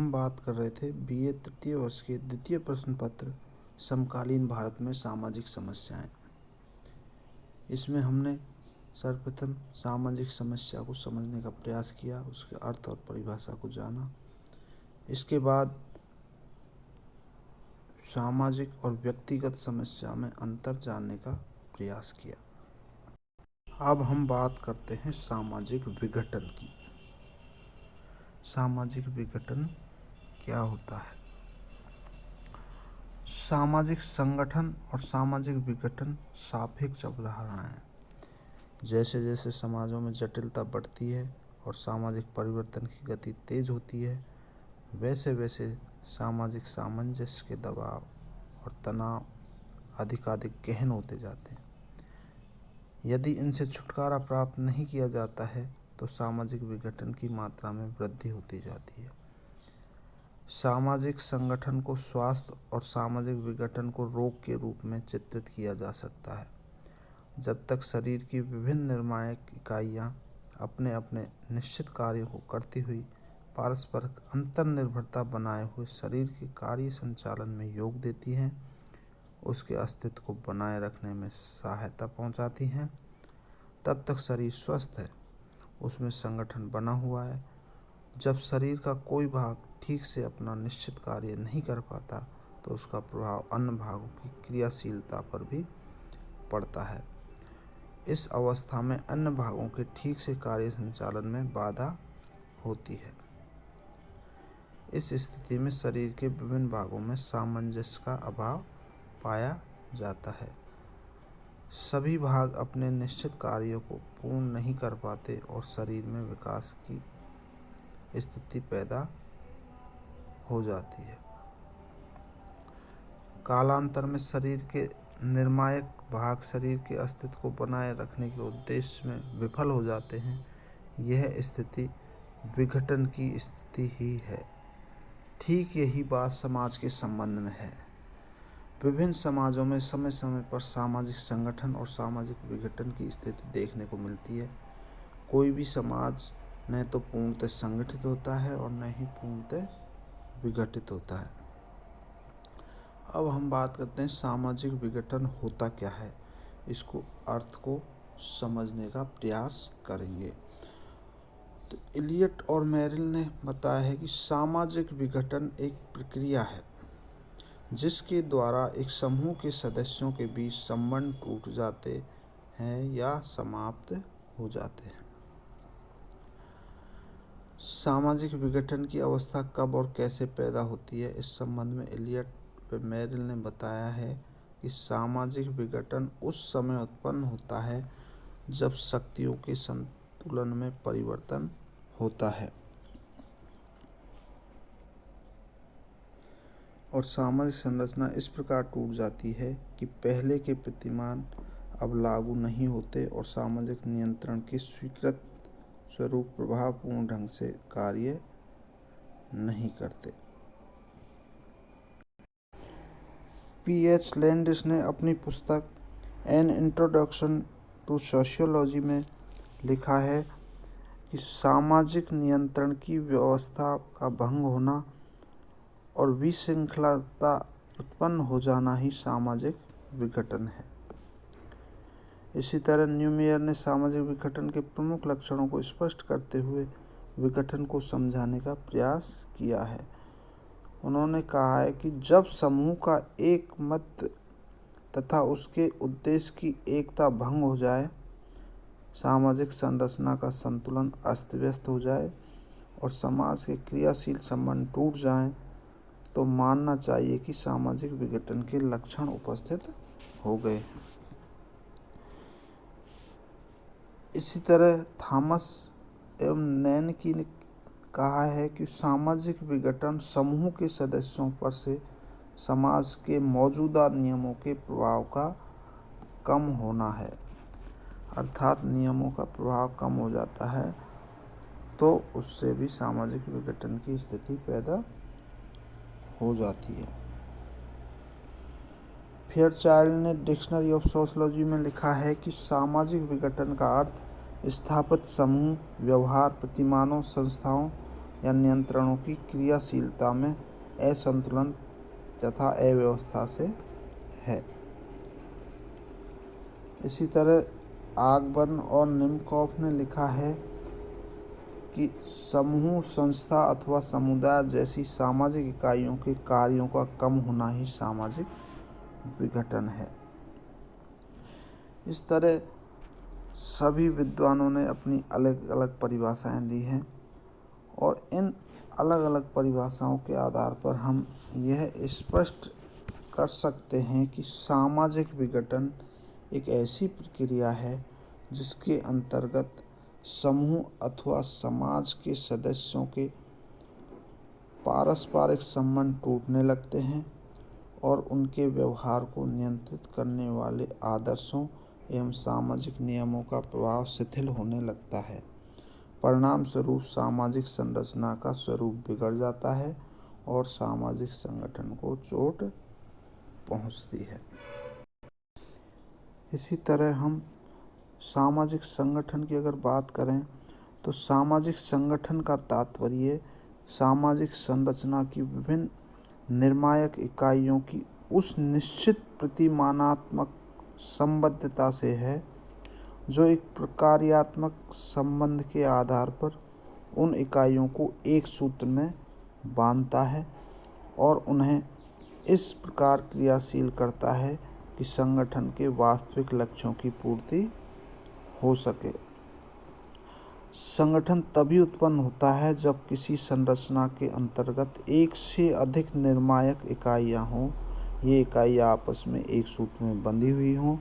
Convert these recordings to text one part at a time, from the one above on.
हम बात कर रहे थे बीए तृतीय वर्ष के द्वितीय प्रश्न पत्र समकालीन भारत में सामाजिक समस्याएं। इसमें हमने सर्वप्रथम सामाजिक समस्या को समझने का प्रयास किया, उसके अर्थ और परिभाषा को जाना। इसके बाद सामाजिक और व्यक्तिगत समस्या में अंतर जानने का प्रयास किया। अब हम बात करते हैं सामाजिक विघटन की। सामाजिक विघटन क्या होता है? सामाजिक संगठन और सामाजिक विघटन सापेक्ष अवधारणाएं हैं। जैसे जैसे समाजों में जटिलता बढ़ती है और सामाजिक परिवर्तन की गति तेज होती है, वैसे वैसे सामाजिक सामंजस्य के दबाव और तनाव अधिकाधिक गहन होते जाते हैं। यदि इनसे छुटकारा प्राप्त नहीं किया जाता है तो सामाजिक विघटन की मात्रा में वृद्धि होती जाती है। सामाजिक संगठन को स्वास्थ्य और सामाजिक विघटन को रोग के रूप में चित्रित किया जा सकता है। जब तक शरीर की विभिन्न निर्णायक इकाइयां अपने अपने निश्चित कार्यों को करती हुई पारस्परिक अंतर्निर्भरता बनाए हुए शरीर के कार्य संचालन में योग देती हैं, उसके अस्तित्व को बनाए रखने में सहायता पहुंचाती हैं, तब तक शरीर स्वस्थ है, उसमें संगठन बना हुआ है। जब शरीर का कोई भाग ठीक से अपना निश्चित कार्य नहीं कर पाता तो उसका प्रभाव अन्य भागों की क्रियाशीलता पर भी पड़ता है। इस अवस्था में अन्य भागों के ठीक से कार्य संचालन में बाधा होती है। इस स्थिति में शरीर के विभिन्न भागों में सामंजस्य का अभाव पाया जाता है। सभी भाग अपने निश्चित कार्यों को पूर्ण नहीं कर पाते और शरीर में विकास की स्थिति पैदा हो जाती है। कालांतर में शरीर के निर्णायक भाग शरीर के अस्तित्व को बनाए रखने के उद्देश्य में विफल हो जाते हैं। यह स्थिति विघटन की स्थिति ही है। ठीक यही बात समाज के संबंध में है। विभिन्न समाजों में समय समय पर सामाजिक संगठन और सामाजिक विघटन की स्थिति देखने को मिलती है। कोई भी समाज न तो पूर्णतः संगठित होता है और न ही पूर्णतः विघटित होता है। अब हम बात करते हैं सामाजिक विघटन होता क्या है, इसको अर्थ को समझने का प्रयास करेंगे। तो इलियट और मेरिल ने बताया है कि सामाजिक विघटन एक प्रक्रिया है जिसके द्वारा एक समूह के सदस्यों के बीच संबंध टूट जाते हैं या समाप्त हो जाते हैं। सामाजिक विघटन की अवस्था कब और कैसे पैदा होती है, इस संबंध में इलियट व मेरिल ने बताया है कि सामाजिक विघटन उस समय उत्पन्न होता है जब शक्तियों के संतुलन में परिवर्तन होता है और सामाजिक संरचना इस प्रकार टूट जाती है कि पहले के प्रतिमान अब लागू नहीं होते और सामाजिक नियंत्रण के स्वीकृत स्वरूप प्रभावपूर्ण ढंग से कार्य नहीं करते। P.H. लैंडिस ने अपनी पुस्तक एन इंट्रोडक्शन टू सोशियोलॉजी में लिखा है कि सामाजिक नियंत्रण की व्यवस्था का भंग होना और विशृंखलता उत्पन्न हो जाना ही सामाजिक विघटन है। इसी तरह न्यूमेयर ने सामाजिक विघटन के प्रमुख लक्षणों को स्पष्ट करते हुए विघटन को समझाने का प्रयास किया है। उन्होंने कहा है कि जब समूह का एक मत तथा उसके उद्देश्य की एकता भंग हो जाए, सामाजिक संरचना का संतुलन अस्त व्यस्त हो जाए और समाज के क्रियाशील संबंध टूट जाएं, तो मानना चाहिए कि सामाजिक विघटन के लक्षण उपस्थित हो गए। इसी तरह थॉमस एवं नैनकी ने कहा है कि सामाजिक विघटन समूह के सदस्यों पर से समाज के मौजूदा नियमों के प्रभाव का कम होना है। अर्थात नियमों का प्रभाव कम हो जाता है तो उससे भी सामाजिक विघटन की स्थिति पैदा हो जाती है। फेयरचाइल्ड ने डिक्शनरी ऑफ सोशियोलॉजी में लिखा है कि सामाजिक विघटन का अर्थ स्थापित समूह, व्यवहार, प्रतिमानों, संस्थाओं या नियंत्रणों की क्रियाशीलता में असंतुलन तथा अव्यवस्था से है। इसी तरह आगबर्न और निमकॉफ ने लिखा है कि समूह, संस्था अथवा समुदाय जैसी सामाजिक इकाइयों के कार्यों का कम होना ही सामाजिक विघटन है। इस तरह सभी विद्वानों ने अपनी अलग अलग परिभाषाएं दी हैं और इन अलग अलग परिभाषाओं के आधार पर हम यह स्पष्ट कर सकते हैं कि सामाजिक विघटन एक ऐसी प्रक्रिया है जिसके अंतर्गत समूह अथवा समाज के सदस्यों के पारस्परिक संबंध टूटने लगते हैं और उनके व्यवहार को नियंत्रित करने वाले आदर्शों एवं सामाजिक नियमों का प्रभाव शिथिल होने लगता है। परिणाम स्वरूप सामाजिक संरचना का स्वरूप बिगड़ जाता है और सामाजिक संगठन को चोट पहुंचती है। इसी तरह हम सामाजिक संगठन की अगर बात करें तो सामाजिक संगठन का तात्पर्य सामाजिक संरचना की विभिन्न निर्णायक इकाइयों की उस निश्चित प्रतिमानात्मक संबद्धता से है जो एक प्रकार्यात्मक संबंध के आधार पर उन इकाइयों को एक सूत्र में बांधता है और उन्हें इस प्रकार क्रियाशील करता है कि संगठन के वास्तविक लक्ष्यों की पूर्ति हो सके। संगठन तभी उत्पन्न होता है जब किसी संरचना के अंतर्गत एक से अधिक निर्णायक इकाइयाँ हों। ये इकाइयाँ आपस में एक सूत्र में बंधी हुई हों।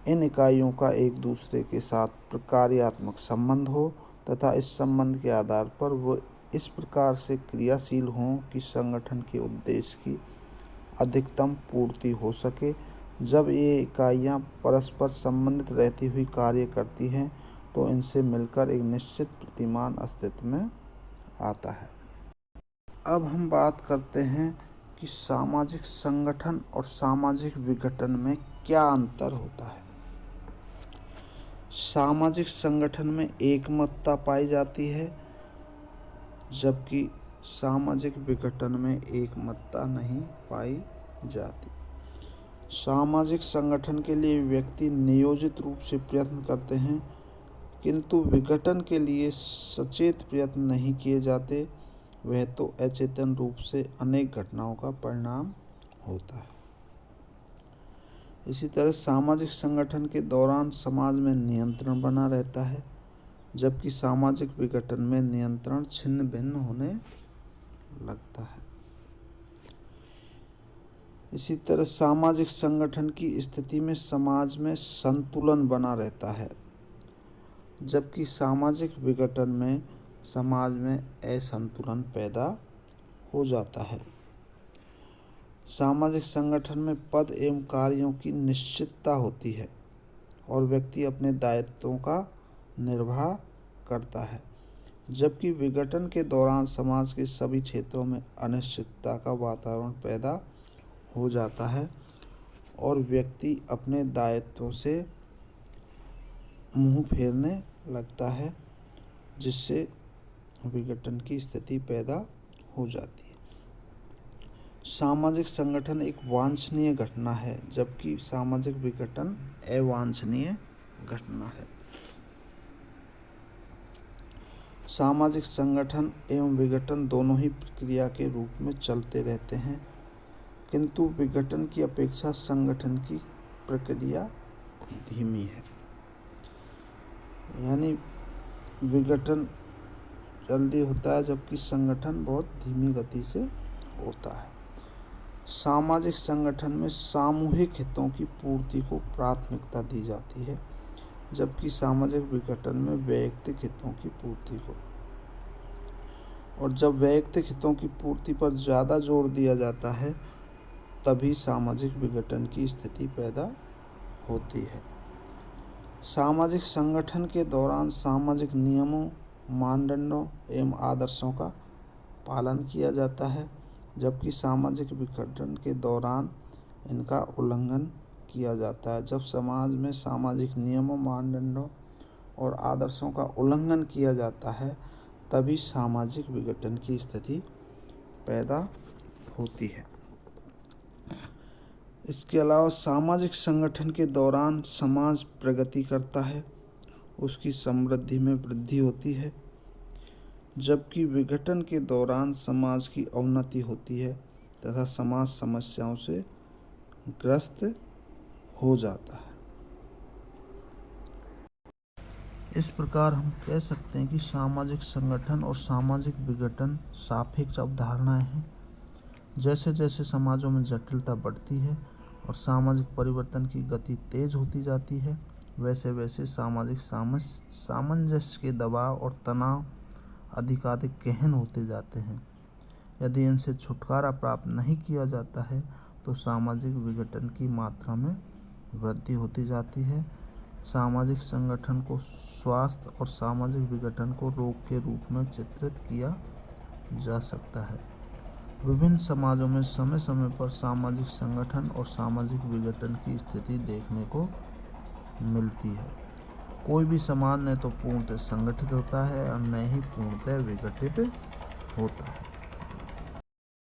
इन इकाइयों का एक दूसरे के साथ प्रकार्यात्मक संबंध हो तथा इस संबंध के आधार पर वो इस प्रकार से क्रियाशील हों कि संगठन के उद्देश्य की अधिकतम पूर्ति हो सके। जब ये इकाइयाँ परस्पर संबंधित रहती हुई कार्य करती हैं तो इनसे मिलकर एक निश्चित प्रतिमान अस्तित्व में आता है। अब हम बात करते हैं कि सामाजिक संगठन और सामाजिक विघटन में क्या अंतर होता है। सामाजिक संगठन में एकमतता पाई जाती है जबकि सामाजिक विघटन में एकमतता नहीं पाई जाती। सामाजिक संगठन के लिए व्यक्ति नियोजित रूप से प्रयत्न करते हैं किंतु विघटन के लिए सचेत प्रयत्न नहीं किए जाते, वह तो अचेतन रूप से अनेक घटनाओं का परिणाम होता है। इसी तरह सामाजिक संगठन के दौरान समाज में नियंत्रण बना रहता है जबकि सामाजिक विघटन में नियंत्रण छिन्न भिन्न होने लगता है। इसी तरह सामाजिक संगठन की स्थिति में समाज में संतुलन बना रहता है जबकि सामाजिक विघटन में समाज में असंतुलन पैदा हो जाता है। सामाजिक संगठन में पद एवं कार्यों की निश्चितता होती है और व्यक्ति अपने दायित्वों का निर्वाह करता है, जबकि विघटन के दौरान समाज के सभी क्षेत्रों में अनिश्चितता का वातावरण पैदा हो जाता है और व्यक्ति अपने दायित्वों से मुंह फेरने लगता है जिससे विघटन की स्थिति पैदा हो जाती है। सामाजिक संगठन एक वांछनीय घटना है जबकि सामाजिक विघटन अवांछनीय घटना है। सामाजिक संगठन एवं विघटन दोनों ही प्रक्रिया के रूप में चलते रहते हैं किंतु विघटन की अपेक्षा संगठन की प्रक्रिया धीमी है। यानी विघटन जल्दी होता है जबकि संगठन बहुत धीमी गति से होता है। सामाजिक संगठन में सामूहिक हितों की पूर्ति को प्राथमिकता दी जाती है जबकि सामाजिक विघटन में वैयक्तिक हितों की पूर्ति को, और जब वैयक्तिक हितों की पूर्ति पर ज़्यादा जोर दिया जाता है तभी सामाजिक विघटन की स्थिति पैदा होती है। सामाजिक संगठन के दौरान सामाजिक नियमों, मानदंडों एवं आदर्शों का पालन किया जाता है जबकि सामाजिक विघटन के दौरान इनका उल्लंघन किया जाता है। जब समाज में सामाजिक नियमों, मानदंडों और आदर्शों का उल्लंघन किया जाता है तभी सामाजिक विघटन की स्थिति पैदा होती है। इसके अलावा सामाजिक संगठन के दौरान समाज प्रगति करता है, उसकी समृद्धि में वृद्धि होती है, जबकि विघटन के दौरान समाज की अवनति होती है तथा समाज समस्याओं से ग्रस्त हो जाता है। इस प्रकार हम कह सकते हैं कि सामाजिक संगठन और सामाजिक विघटन सापेक्ष अवधारणाएं हैं। जैसे जैसे समाजों में जटिलता बढ़ती है और सामाजिक परिवर्तन की गति तेज होती जाती है, वैसे वैसे सामाजिक सामंजस्य के दबाव और तनाव अधिकाधिक गहन होते जाते हैं। यदि इनसे छुटकारा प्राप्त नहीं किया जाता है तो सामाजिक विघटन की मात्रा में वृद्धि होती जाती है। सामाजिक संगठन को स्वास्थ्य और सामाजिक विघटन को रोग के रूप में चित्रित किया जा सकता है। विभिन्न समाजों में समय समय पर सामाजिक संगठन और सामाजिक विघटन की स्थिति देखने को मिलती है। कोई भी समाज न तो पूर्णतः संगठित होता है और न ही पूर्णतः विघटित होता है।